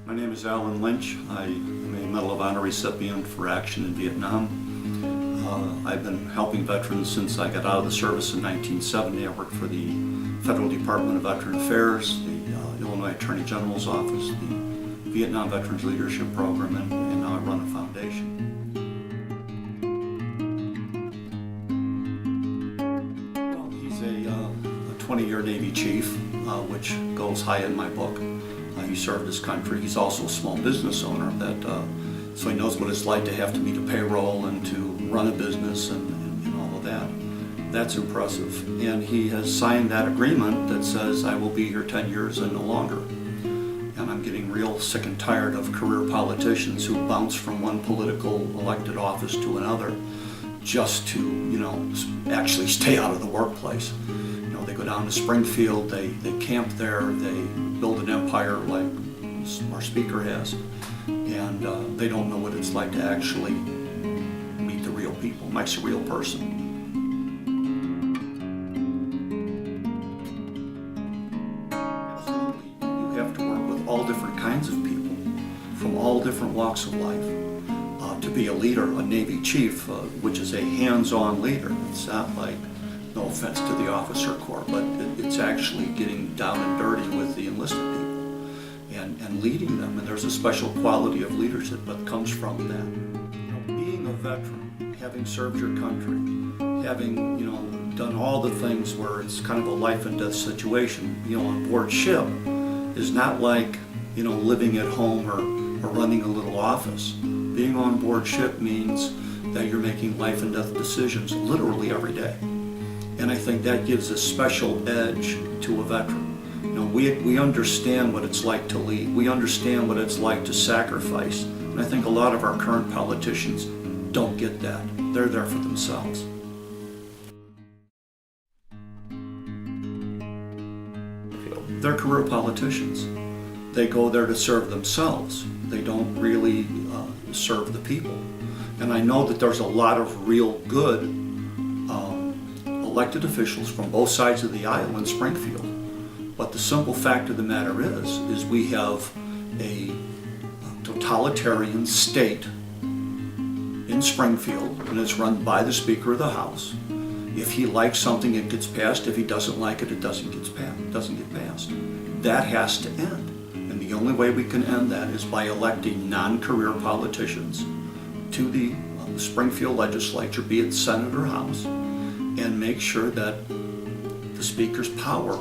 My name is Allen Lynch. I am a Medal of Honor recipient for action in Vietnam. I've been helping veterans since I got out of the service in 1970. I worked for the Federal Department of Veteran Affairs, the Illinois Attorney General's Office, the Vietnam Veterans Leadership Program, and now I run a foundation. Well, he's a 20-year Navy chief, which goes high in my book. He served his country. He's also a small business owner, so he knows what it's like to have to meet a payroll and to run a business and all of that. That's impressive. And he has signed that agreement that says, I will be here 10 years and no longer. And I'm getting real sick and tired of career politicians who bounce from one political elected office to another just to, actually stay out of the workplace. They go down to Springfield, they camp there, they build an empire like our speaker has, and they don't know what it's like to actually meet the real people. Mike's a real person. Absolutely. You have to work with all different kinds of people from all different walks of life. To be a leader, a Navy chief, which is a hands-on leader. It's not like, no offense to the officer corps, but it's actually getting down and dirty with the enlisted people and leading them. And there's a special quality of leadership that comes from that. Being a veteran, having served your country, having done all the things where it's kind of a life and death situation, on board ship is not like living at home or running a little office. Being on board ship means that you're making life and death decisions literally every day. And I think that gives a special edge to a veteran. We understand what it's like to lead. We understand what it's like to sacrifice. And I think a lot of our current politicians don't get that. They're there for themselves. They're career politicians. They go there to serve themselves. They don't really serve the people. And I know that there's a lot of real good elected officials from both sides of the aisle in Springfield. But the simple fact of the matter is we have a totalitarian state in Springfield, and it's run by the Speaker of the House. If he likes something, it gets passed. If he doesn't like it, it doesn't get passed. That has to end. And the only way we can end that is by electing non-career politicians to the Springfield legislature, be it Senate or House, and make sure that the Speaker's power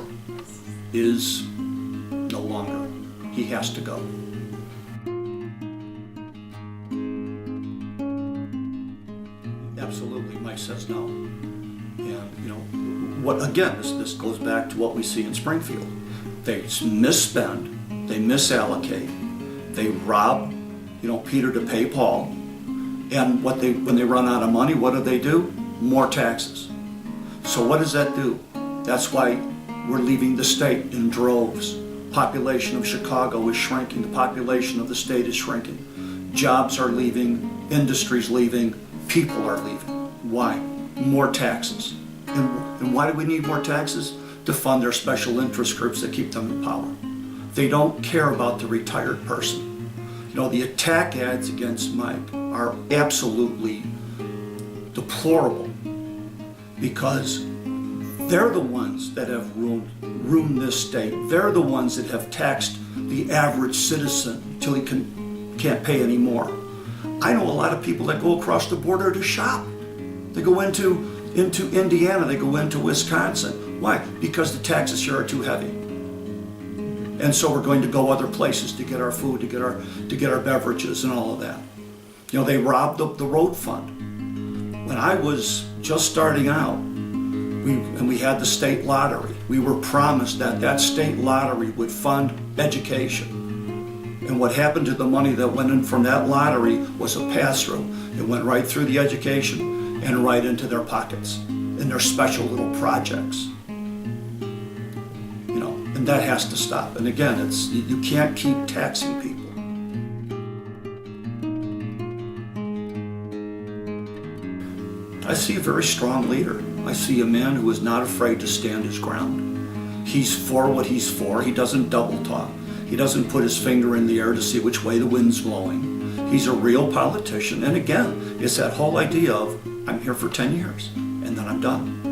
is no longer. He has to go. Absolutely, Mike says no. And this goes back to what we see in Springfield. They misspend, they misallocate, they rob, Peter to pay Paul, and when they run out of money, what do? More taxes. So what does that do? That's why we're leaving the state in droves. Population of Chicago is shrinking. The population of the state is shrinking. Jobs are leaving. Industry's leaving. People are leaving. Why? More taxes. And why do we need more taxes? To fund their special interest groups that keep them in power. They don't care about the retired person. The attack ads against Mike are absolutely deplorable, because they're the ones that have ruined this state. They're the ones that have taxed the average citizen until he can't pay anymore. I know a lot of people that go across the border to shop. They go into Indiana, they go into Wisconsin. Why? Because the taxes here are too heavy. And so we're going to go other places to get our food, to get our beverages and all of that. They robbed the road fund. When I was just starting out, we had the state lottery. We were promised that state lottery would fund education. And what happened to the money that went in from that lottery was a pass-through. It went right through the education and right into their pockets in their special little projects. And that has to stop. And again, you can't keep taxing people. I see a very strong leader. I see a man who is not afraid to stand his ground. He's for what he's for. He doesn't double talk. He doesn't put his finger in the air to see which way the wind's blowing. He's a real politician. And again, it's that whole idea of, I'm here for 10 years and then I'm done.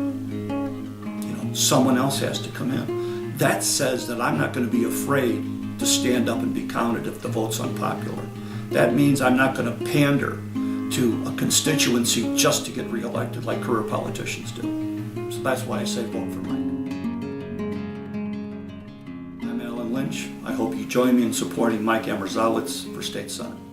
You know, someone else has to come in. That says that I'm not going to be afraid to stand up and be counted if the vote's unpopular. That means I'm not going to pander to a constituency just to get reelected like career politicians do. So that's why I say vote for Mike. I'm Allen Lynch. I hope you join me in supporting Mike Amerzowitz for State Senate.